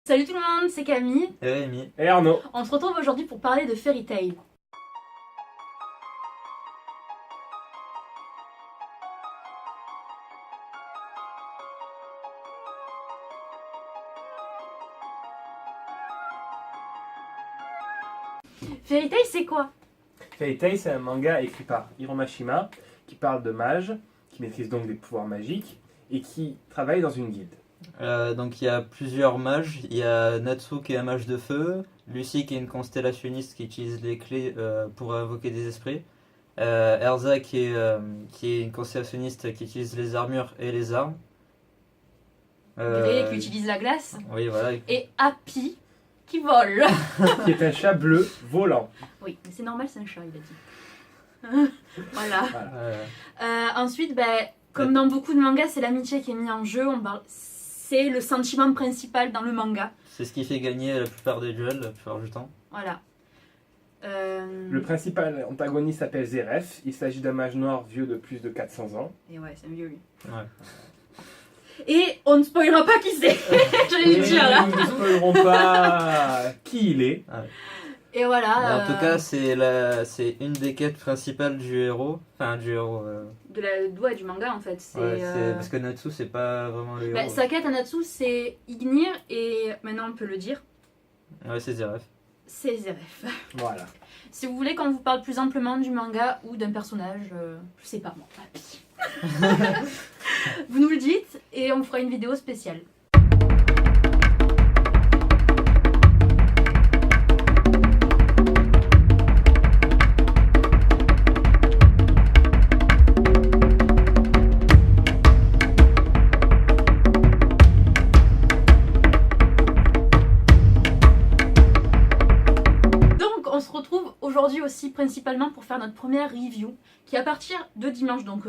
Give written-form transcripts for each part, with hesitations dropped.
Salut tout le monde, c'est Camille. Et Rémi. Et Arnaud. On se retrouve aujourd'hui pour parler de Fairy Tail. Fairy Tail, c'est quoi? Fairy Tail, c'est un manga écrit par Hiro Mashima qui parle de mages, qui maîtrisent donc des pouvoirs magiques et qui travaille dans une guilde. Donc il y a plusieurs mages. Il y a Natsu qui est un mage de feu, Lucy qui est une constellationniste qui utilise les clés pour invoquer des esprits, Erza qui est une constellationniste qui utilise les armures et les armes. Grey qui utilise la glace. Oui, voilà. Et Happy qui vole. Qui est un chat bleu volant. Oui, mais c'est normal, c'est un chat, il a dit. Voilà. Ensuite, comme dans beaucoup de mangas, c'est l'amitié qui est mise en jeu. C'est le sentiment principal dans le manga. C'est ce qui fait gagner la plupart des duels, la plupart du temps. Voilà. Le principal antagoniste s'appelle Zeref. Il s'agit d'un mage noir vieux de plus de 400 ans. Et ouais, c'est un vieux lui. Ouais. Et on ne spoilera pas qui c'est. J'allais le dire là. Nous ne spoilerons pas qui il est. Et voilà. Mais en tout cas, c'est une des quêtes principales du héros. Enfin, du héros. Du manga en fait. C'est parce que Natsu, c'est pas vraiment le héros. Sa quête à Natsu, c'est Ignir, et maintenant on peut le dire. Ouais, c'est Zeref. C'est Zeref. Voilà. Si vous voulez qu'on vous parle plus amplement du manga ou d'un personnage, je sais pas moi, Happy. Vous nous le dites et on fera une vidéo spéciale. On se retrouve aujourd'hui aussi principalement pour faire notre première review qui à partir de dimanche, donc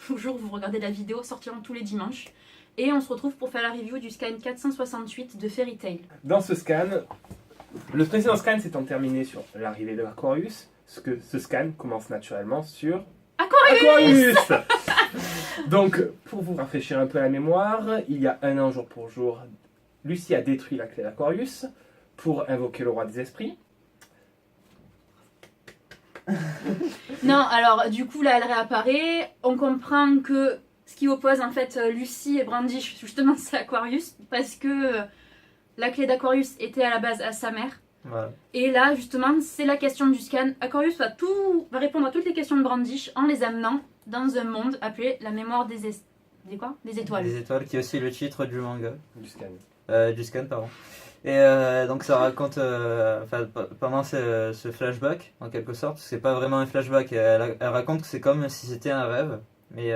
au jour où vous regardez la vidéo, sortiront tous les dimanches. Et on se retrouve pour faire la review du scan 468 de Fairy Tail. Dans ce scan, le précédent scan s'étant terminé sur l'arrivée de l'Aquarius, ce scan commence naturellement sur Aquarius. Donc, pour vous rafraîchir un peu la mémoire, il y a un an jour pour jour, Lucy a détruit la clé d'Aquarius pour invoquer le roi des esprits. Non, alors du coup là elle réapparaît, on comprend que ce qui oppose en fait Lucy et Brandish justement c'est Aquarius parce que la clé d'Aquarius était à la base à sa mère. Voilà. Et là justement c'est la question du scan. Aquarius va répondre à toutes les questions de Brandish en les amenant dans un monde appelé la mémoire des étoiles. Des étoiles qui est aussi le titre du manga. Du Du scan, pardon. Et donc ça raconte, pendant ce flashback, en quelque sorte, c'est pas vraiment un flashback, elle raconte que c'est comme si c'était un rêve, mais...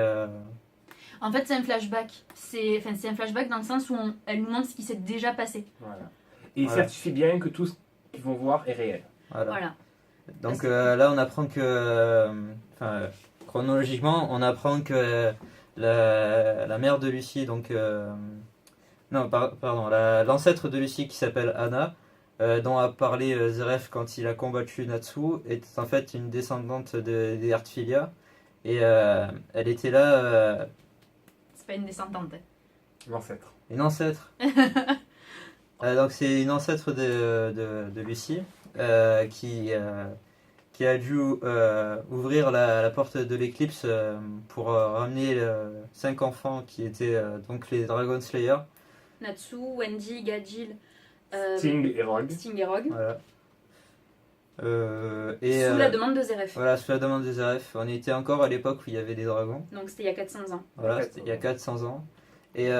En fait c'est un flashback, c'est un flashback dans le sens où elle nous montre ce qui s'est déjà passé. Voilà. Et il certifie bien que tout ce qu'ils vont voir est réel. Voilà. Donc là on apprend que, chronologiquement, on apprend que la mère de Lucy, donc... pardon, l'ancêtre de Lucy qui s'appelle Anna, dont a parlé Zeref quand il a combattu Natsu, est en fait une descendante des Heartfilia. Et elle était là... C'est pas une descendante. L'ancêtre. Une ancêtre. Donc c'est une ancêtre de Lucy qui a dû ouvrir la porte de l'éclipse pour ramener 5 enfants qui étaient donc les Dragon Slayer. Natsu, Wendy, Gajil, Sting et Rogue. Voilà. Sous la demande de Zeref. Voilà, sous la demande de Zeref. On était encore à l'époque où il y avait des dragons. Donc c'était il y a 400 ans. Voilà, c'était il y a 400 ans. Et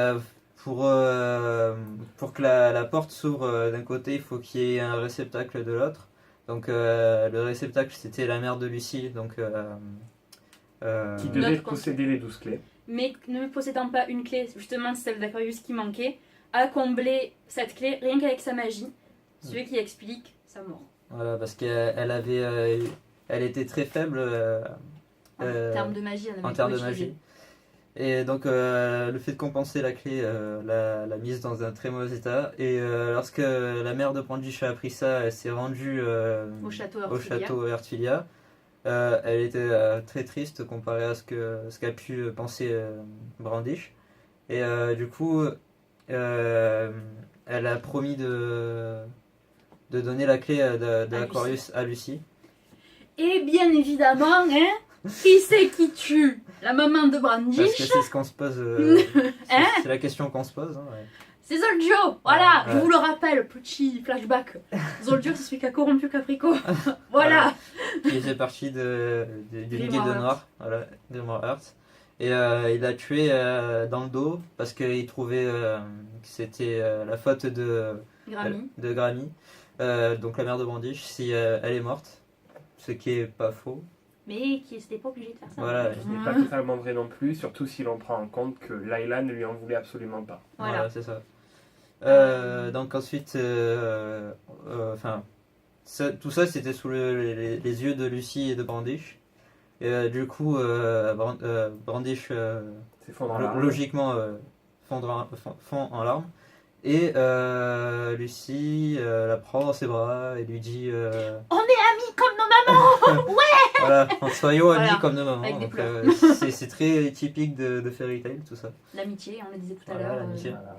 pour que la porte s'ouvre d'un côté, il faut qu'il y ait un réceptacle de l'autre. Donc le réceptacle, c'était la mère de Lucy. Donc, qui devait posséder les 12 clés. Mais ne possédant pas une clé, justement celle d'Aquarius qui manquait, a comblé cette clé rien qu'avec sa magie, ce qui explique sa mort. Voilà, parce qu'elle elle était très faible En termes de magie. En termes de magie. Et donc le fait de compenser la clé l'a mise dans un très mauvais état. Et lorsque la mère de Brandish a appris ça, elle s'est rendue au château Heartfilia. Elle était très triste comparée à ce qu'a pu penser Brandish. Et du coup, elle a promis de donner la clé de l'Aquarius à Lucy. Et bien évidemment, hein, qui c'est qui tue la maman de Parce que Brandish? c'est ce qu'on se pose. C'est la question qu'on se pose. Hein, ouais. C'est Zoldyr, voilà, Ouais. je vous le rappelle, petit flashback. Zoldyr, c'est celui qui a corrompu Caprico. Voilà. Qui faisait partie du Ligue de Noir, voilà, Grimoire Heart. Et il a tué dans le dos parce qu'il trouvait que c'était la faute de Grammy. donc la mère de Brandish, si elle est morte. Ce qui est pas faux. Mais qui n'était pas obligé de faire ça. Voilà. Ce n'est pas totalement vrai non plus, surtout si l'on prend en compte que Layla ne lui en voulait absolument pas. Voilà. C'est ça. Donc ensuite, tout ça c'était sous les yeux de Lucy et de Brandish. Et du coup, Brandish Fond en larmes. logiquement fond en larmes. Et Lucy la prend dans ses bras et lui dit On est amis comme nos mamans. voilà, soyons amis Voilà, comme nos mamans. avec des Donc, pleurs. c'est très typique de Fairy Tail tout ça. L'amitié, on le disait tout à Voilà, l'heure, l'amitié. Voilà.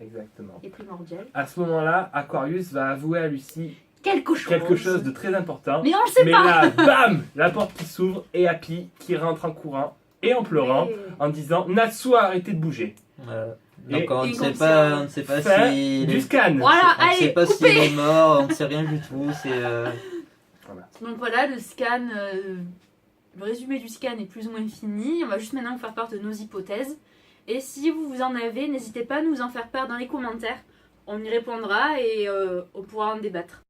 Exactement. est primordiale. À ce moment-là, Aquarius va avouer à Lucy Quelque chose de très important. Mais on le sait Mais pas. là, bam, la porte qui s'ouvre et Happy qui rentre en courant et en pleurant Mais- en disant Natsu a arrêté de bouger. Voilà. Et- Donc on et ne comme sait ça, pas, Fin si du scan. Voilà, on ne sait allez, pas s'il coupez. est mort, on ne sait rien du tout. C'est Donc voilà, le scan, le résumé du scan est plus ou moins fini. On va juste maintenant faire part de nos hypothèses. Et si vous en avez, n'hésitez pas à nous en faire part dans les commentaires. On y répondra et on pourra en débattre.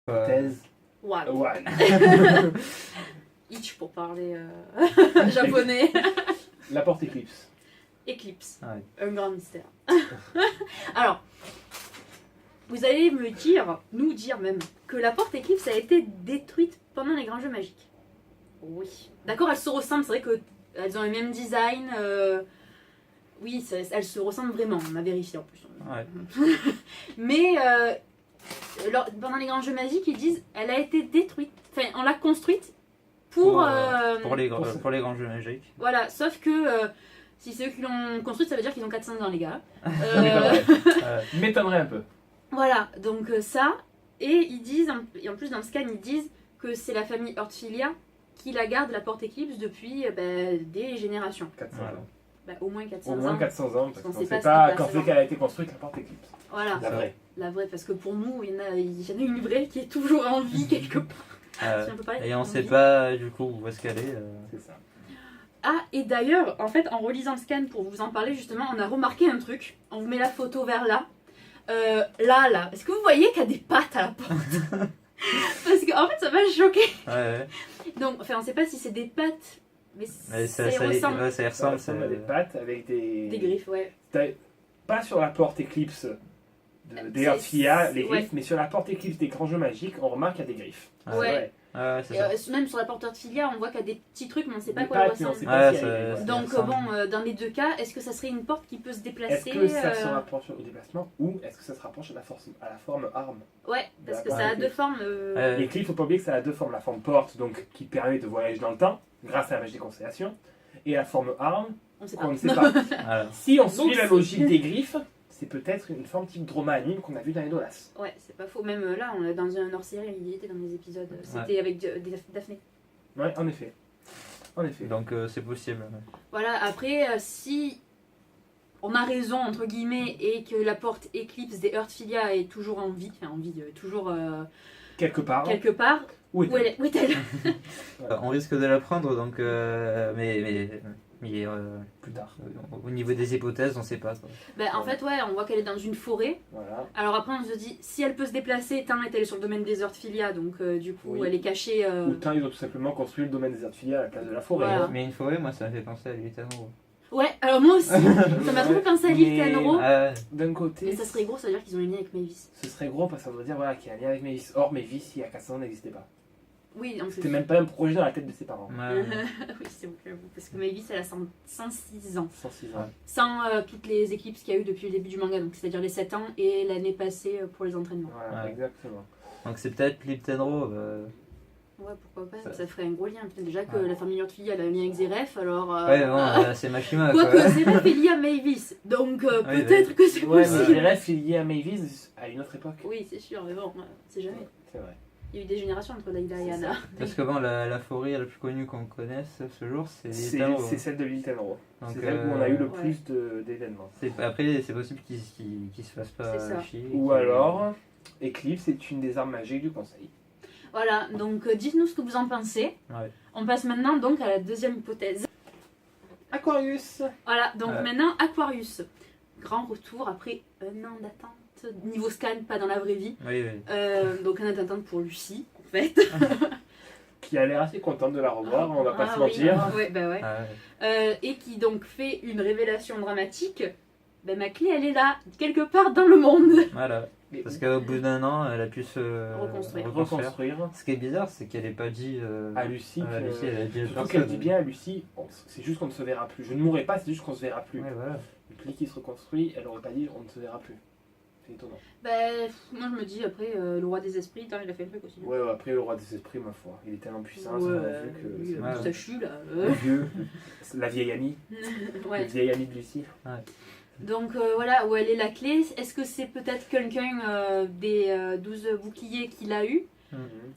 Thèse Wow. one. Itch pour parler japonais. La porte éclipse. Eclipse. Ouais. Un grand mystère. Alors, vous allez nous dire même, que la porte éclipse a été détruite pendant les grands jeux magiques. Oui. D'accord, elles se ressemblent, c'est vrai qu'elles ont le même design. Oui, elles se ressemblent vraiment, on a vérifié en plus. Ouais. Mais pendant les grands jeux magiques, ils disent elle a été détruite. Enfin, on l'a construite pour les grands jeux magiques. voilà, sauf que si c'est eux qui l'ont construite, ça veut dire qu'ils ont 400 ans, les gars. M'étonnerait un peu. Voilà, donc ça. Et ils disent, et en plus dans le scan, ils disent que c'est la famille Hortfilia qui la garde, la porte éclipse, depuis des générations. 400 Voilà. ans. Au moins 400 Au moins ans. 400 ans, parce qu'on qu'on sait ne pas sait ce pas qui quand passe c'est qu'elle a été construite, la porte éclipse. Voilà, La vraie. la vraie, parce que pour nous, il y en a une vraie qui est toujours en vie quelque part. Si on peut parler Et on en ne sait vie. pas du coup où est-ce qu'elle est. C'est ça. Ah, et d'ailleurs, en fait, en relisant le scan pour vous en parler, justement, on a remarqué un truc. On vous met la photo vers là. Là. Est-ce que vous voyez qu'il y a des pattes à la porte? Parce qu'en fait, ça m'a choqué. Ouais. Donc, enfin, on sait pas si c'est des pattes, mais Mais ça y ça y ressemble. ouais, ça y Ça ressemble. ressemble à des pattes avec des Des griffes, ouais. Pas sur la porte éclipse des C'est- Hortfilia, les ouais. griffes, mais sur la porte éclipse des grands jeux magiques, on remarque qu'il y a des griffes. Ah, Ouais. Ouais, c'est Et, ça. même sur la porte Hortfilia, on voit qu'il y a des petits trucs, mais on sait pas à Des quoi ils pattes, mais on ressemblent. sait pas Ouais, si elle est ça- griffes. Donc, ressemble. bon, dans les deux cas, est-ce que ça serait une porte qui peut se Est-ce déplacer que ça se rapproche au déplacement ou est-ce que ça se rapproche à la forme arme? Ouais, parce que Ouais, ça a ok. deux formes. L'éclipse, faut pas oublier que ça a deux formes. La forme porte, donc qui permet de voyager dans le temps, grâce à la magie des constellations, et la forme arme, On sait pas. qu'on ne sait pas. Voilà. Si on Donc, suit la c'est- logique des griffes, c'est peut-être une forme type Droma anime qu'on a vu dans les Dolas. Ouais, c'est pas faux. Même là, on est dans un hors-série, il y était dans les épisodes. C'était avec Daphné. Ouais, en effet. En effet. Donc c'est possible. Ouais. Voilà, après, si on a raison, entre guillemets, et que la porte éclipse des Hortfilia est toujours en vie, toujours Quelque part. quelque part, Où où est-elle est-elle? On risque de la prendre, donc mais Plus tard. au niveau des hypothèses, on ne sait pas. Quoi. En fait, ouais, on voit qu'elle est dans une forêt. Voilà. Alors après, on se dit, si elle peut se déplacer, tant est-elle sur le domaine des Hortfilia, donc du coup, Oui. elle est cachée. Ou tant ils ont tout simplement construit le domaine des Hortfilia à la place de la forêt. Voilà. Mais une forêt, moi, ça me fait penser à l'Utano. Ouais, alors moi aussi, ça m'a trop fait penser à l'île Mais- Tenro. D'un côté, Mais ça serait gros, ça veut dire qu'ils ont une lien avec Mavis. ce serait gros parce que ça veut dire voilà, qu'il y a un lien avec Mavis. Or, Mavis, il y a 400 ans, n'existait pas. Oui, en plus. C'était même pas un projet dans la tête de ses parents. Oui, c'est vrai, j'avoue, parce que Mavis, elle a 106 ans. 106 ans. Sans toutes les éclipses qu'il y a eu depuis le début du manga, donc c'est-à-dire les 7 ans et l'année passée pour les entraînements. Voilà, Ouais. exactement. Donc c'est peut-être l'Iptenro. Ouais, pourquoi pas, Ça- ça ferait un gros lien. Déjà que Ouais. la famille Nordfille elle a un lien avec Zeref, alors. Ouais, bon, c'est Mashima, Quoique quoi. Zeref est lié à Mavis, donc Oui, peut-être que c'est Ouais, mais possible. les rêves liés à Mavis à une autre époque. Oui, c'est sûr, mais bon, c'est jamais. C'est vrai. Il y a eu des générations entre Layla et C'est Anna. Parce que bon, la forêt la plus connue qu'on connaisse ce jour, c'est C'est Tenro. celle de l'île Tenro. Donc, C'est celle où on a eu le ouais. plus d'événements. Après, c'est possible qu'il se fasse pas C'est ça. chier. Ou qu'il- alors, Eclipse est une des armes magiques du conseil. Voilà, donc dites-nous ce que vous en pensez. Ouais. On passe maintenant donc à la deuxième hypothèse. Aquarius. Voilà, donc Ouais. maintenant Aquarius. Grand retour après un an d'attente. Niveau scan, pas dans la vraie vie. Oui, oui. Donc un an d'attente pour Lucie, en fait. Qui a l'air assez contente de la revoir, on va pas Ah se oui, mentir. ouais, bah ouais. Ah, ouais. Et qui donc fait une révélation dramatique. Ben, ma clé, elle est là, quelque part dans le monde. Voilà. Mais Parce qu'au bout d'un an, elle a pu se Reconstruire. reconstruire Ce qui est bizarre, c'est qu'elle n'ait pas dit à Lucie. à Lucie, elle a dit à Surtout personne. qu'elle dit bien à Lucie, c'est juste qu'on ne se verra plus. Je ne mourrai pas, c'est juste qu'on ne se verra plus. Ouais, voilà. Le pli qui se reconstruit, elle aurait pas dit on ne se verra plus. C'est étonnant. Ben, moi je me dis, après, le roi des esprits, il a fait le truc aussi. Ouais, après le roi des esprits, ma foi, il est tellement puissant, Ouais, ça, on a vu que oui, c'est le Ouais. moustachu, là. le vieux, la vieille amie, Ouais. la vieille amie de Lucie. Donc voilà, où elle est la clé. Est-ce que c'est peut-être quelqu'un des 12 boucliers qu'il a eu?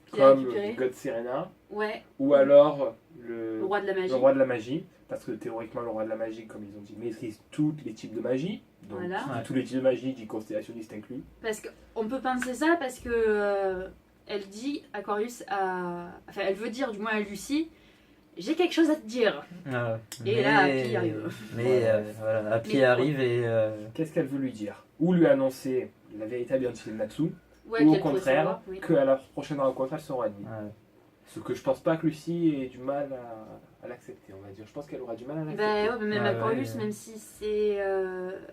Qu'il a Comme récupéré. God Serena, Ouais, ou alors le roi de la magie. le roi de la magie, parce que théoriquement le roi de la magie, comme ils ont dit, maîtrise tous les types de magie. Donc Voilà. qui dit tous les types de magie, dit constellationniste inclus. Parce qu'on peut penser ça parce que elle dit, Aquarius a... Enfin, elle veut dire du moins à Lucie, j'ai quelque chose à te dire. Ah, Et là, Happy arrive. Mais voilà, Happy Mais- arrive et. Qu'est-ce qu'elle veut lui dire? Ou lui annoncer la véritable identité de Natsu, Ouais, ou au qu'elle pourrait contraire, savoir, oui. qu'à la prochaine rencontre, elle sera ennemie. Ouais. Ce que je pense pas que Lucie ait du mal à l'accepter, on va dire. Je pense qu'elle aura du mal à l'accepter. Bah ouais, mais même Ah Aquarius, ouais. même si c'est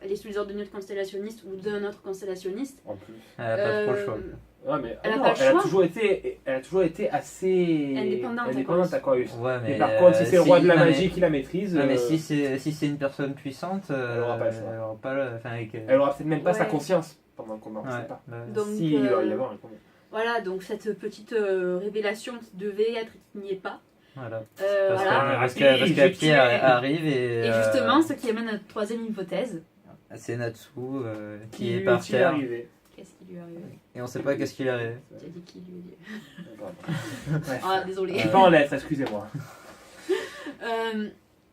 elle est sous les ordres d'une autre constellationniste ou d'un autre constellationniste. En plus. Elle a pas trop le choix. Ouais, mais Elle a non, pas le elle choix. a toujours été assez Indépendante, Aquarius. Ouais, mais Mais par contre, si c'est le roi de la non, mais- magie qui la maîtrise, non, mais si c'est une personne puissante, Elle aura pas le choix. elle aura pas le. Enfin, avec, elle aura peut-être même pas sa Ouais. conscience pendant le combat, on ouais, sait pas. bah, Donc, Si, il va y avoir un combat. Voilà, donc cette petite révélation qui devait être et qui n'y est pas. voilà. Voilà. Parce Happy, que j'ai Happy tué. arrive et. Et justement, ce qui amène à notre troisième hypothèse. C'est Natsu qui Qui est lui par est-il terre. arrivé? Qu'est-ce qui lui est arrivé? Et on sait pas qu'est-ce qu'il arrive. Tu as dit qui lui est Pardon. Bref. Ah, désolé. Je suis pas en lettres, excusez-moi.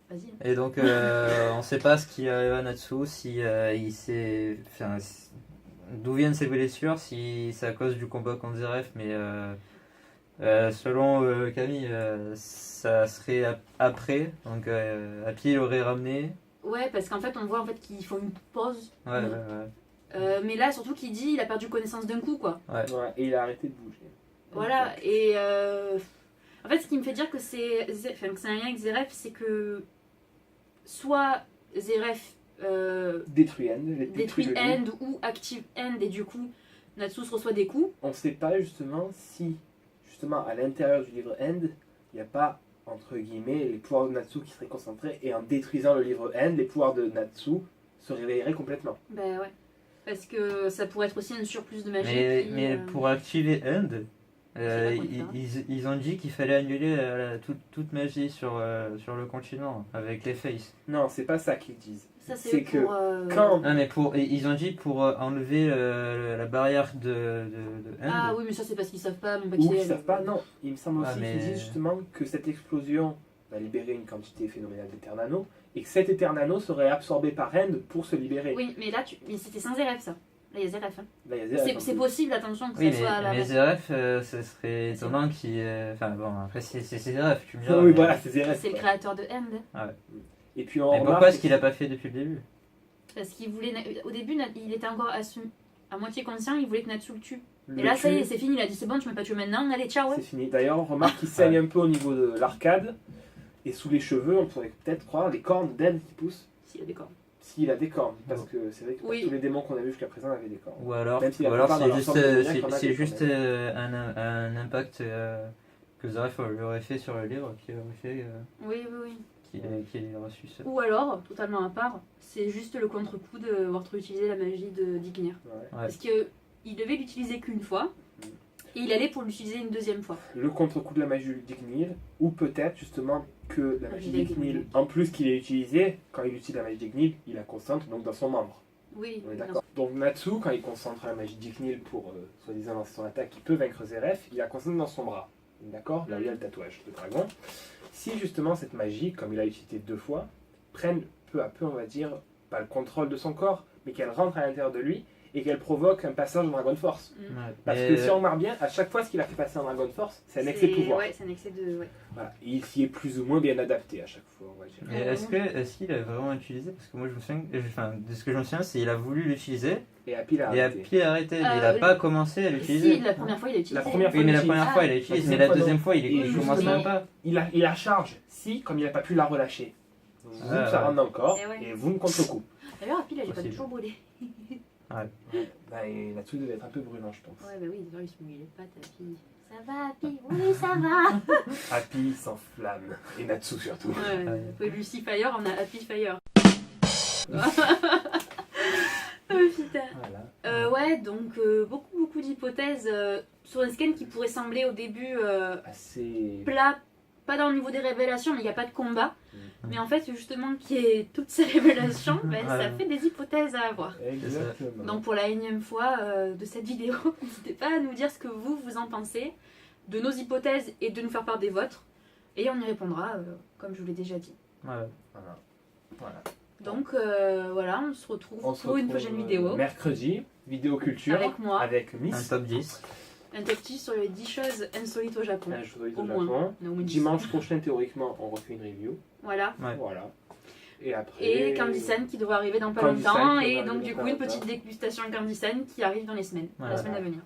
Vas-y. Et donc, on sait pas ce qui arrive à Natsu, si il s'est. Enfin, d'où viennent ses blessures, si c'est à cause du combat contre Zeref, mais selon Camille, ça serait après. Donc, Happy l'aurait ramené. Ouais, parce qu'en fait, on voit en fait qu'ils font une pause. Ouais, ouais, ouais. Mais là, surtout qu'il dit il a perdu connaissance d'un coup, quoi. Ouais, et il a arrêté de bouger. Voilà, et en fait, ce qui me fait dire que c'est un lien avec Zeref, c'est que soit Zeref Détruit End. détruit le livre. End ou active End, et du coup, Natsu se reçoit des coups. On ne sait pas justement si, justement, à l'intérieur du livre End, il n'y a pas, entre guillemets, les pouvoirs de Natsu qui seraient concentrés, et en détruisant le livre End, les pouvoirs de Natsu se réveilleraient complètement. Bah ouais. Parce que ça pourrait être aussi un surplus de magie. Mais pour activer End, C'est pas quoi faire. ils ont dit qu'il fallait annuler toute magie sur le continent avec les faces. Non, c'est pas ça qu'ils disent. Ça, c'est c'est que pour. Quand Ah, mais ils ont dit pour enlever la barrière de End. Ah oui, mais ça, c'est parce qu'ils savent pas, même pas ou qui qu'ils c'est. savent pas, non, il me semble Ah, aussi mais- qu'ils disent justement que cette explosion va libérer une quantité phénoménale d'éternano, et que cet éternano serait absorbé par End pour se libérer. Oui, mais là, mais c'était sans Zeref, ça. Là, il y a Zeref. Hein. Là, il y a Zeref, en C'est plus. possible, attention, que Oui, ça soit à la mais base. Zeref, ce serait étonnant qu'il. Enfin bon, après c'est Zeref, tu me diras. Oui, mais- voilà, c'est Zeref. C'est le quoi. créateur de End. Et puis on Mais pourquoi remarque est-ce qu'il a pas fait depuis le début? Parce qu'il voulait. Au début, il était encore à moitié conscient, il voulait que Natsu le tue. le Et là, ça y est, tue, c'est fini, il a dit c'est bon, tu m'as pas tué maintenant, allez, ciao, ouais. c'est fini. D'ailleurs, on remarque qu'il saigne un peu au niveau de l'arcade, et sous les cheveux, on pourrait peut-être croire les cornes d'End qui poussent, S'il a des cornes. s'il a des cornes. Parce que c'est vrai que pas Oui. tous les démons qu'on a vus jusqu'à présent avaient des cornes. Ou alors Même si la c'est plupart dans juste, l'ensemble des maniaques, on a c'est des juste problèmes. un impact que Zeref lui aurait fait sur le livre qui aurait fait Oui, oui, oui. qu'il ait reçu ça. Ou alors, totalement à part, c'est juste le contre-coup de voir trop utiliser la magie de d'Ignir. Ouais. Ouais. Parce que il devait l'utiliser qu'une fois. Et il allait pour l'utiliser une deuxième fois. Le contre-coup de la magie d'Ignil, ou peut-être justement que la magie d'Ignil, en plus qu'il ait utilisé, quand il utilise la magie d'Ignil, il la concentre donc dans son membre. Oui, On est d'accord. Donc Natsu, quand il concentre la magie d'Ignil pour soi-disant lancer son attaque qui peut vaincre Zeref, il la concentre dans son bras. D'accord. Là où il y a le tatouage de dragon. Si justement cette magie, comme il a utilisé 2 fois, prenne peu à peu, on va dire, pas le contrôle de son corps, mais qu'elle rentre à l'intérieur de lui et qu'elle provoque un passage en Dragon Force. Ouais. Parce que si on remarque bien, à chaque fois ce qu'il a fait passer en Dragon Force, c'est un excès de pouvoir. Ouais, c'est un excès de... Ouais. Voilà. Et il s'y est plus ou moins bien adapté à chaque fois, on va dire. Mais est-ce qu'il a vraiment utilisé? Parce que moi je me souviens, enfin, de ce que je me souviens, c'est qu'il a voulu l'utiliser Et Happy l'a et arrêté. Happy a arrêté. Mais il n'a pas commencé à l'utiliser. Si, la première fois il a utilisé. La première fois, Oui, mais la il première fois il a utilisé, mais la deuxième fois il Et commence justement, même pas. Il la charge, si, comme il n'a pas pu la relâcher. Vous, Ah, ça ouais. rentre dans le corps, Et ouais. et vous me contre-coup. D'ailleurs, Happy, là, il est pas Possible. toujours brûlé. Ben, et Natsu devait être un peu brûlant, je pense. Ouais, bah oui, d'ailleurs, il se mouille les pattes, Happy. Ça va, Happy? Oui, ça va. Happy s'enflamme, et Natsu surtout. Ouais, Lucy Fire, on a Happy Fire. Oh putain. Voilà. Ouais, donc beaucoup d'hypothèses sur un scan qui pourrait sembler au début Assez. plat, pas dans le niveau des révélations, mais il n'y a pas de combat. Mhm. Mais en fait, justement, qu'il y ait toutes ces révélations, ben, ça Ouais. fait des hypothèses à avoir. Exactement. Donc pour la énième fois de cette vidéo, n'hésitez pas à nous dire ce que vous en pensez, de nos hypothèses et de nous faire part des vôtres. Et on y répondra, comme je vous l'ai déjà dit. Ouais. Voilà. Donc voilà, on se retrouve On se pour une retrouve, prochaine vidéo. Mercredi, vidéo culture. Avec moi. Avec Un Miss. top 10. Un top 10 sur les 10 choses insolites au Japon. Un jour Au au moins. Japon. Non, au moins 10. Dimanche prochain, théoriquement, on refait une review. Voilà. Ouais. Voilà. Et après. Et Candy-san qui devrait arriver dans pas Candy-san longtemps. qui Et devrait donc arriver du dans coup pas une longtemps. petite dégustation Candy-san qui arrive dans les semaines, Voilà. la semaine à venir.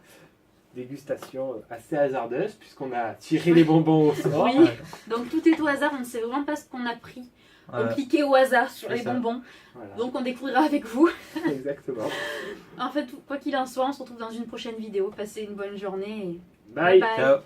Dégustation assez hasardeuse, puisqu'on a tiré les bonbons au sort. Oui. Donc tout est au hasard, on ne sait vraiment pas ce qu'on a pris. On Ouais. cliquait au hasard sur C'est les ça. bonbons. Voilà. Donc on découvrira avec vous. Exactement. En fait, quoi qu'il en soit, on se retrouve dans une prochaine vidéo. Passez une bonne journée. Et... Bye. Ciao.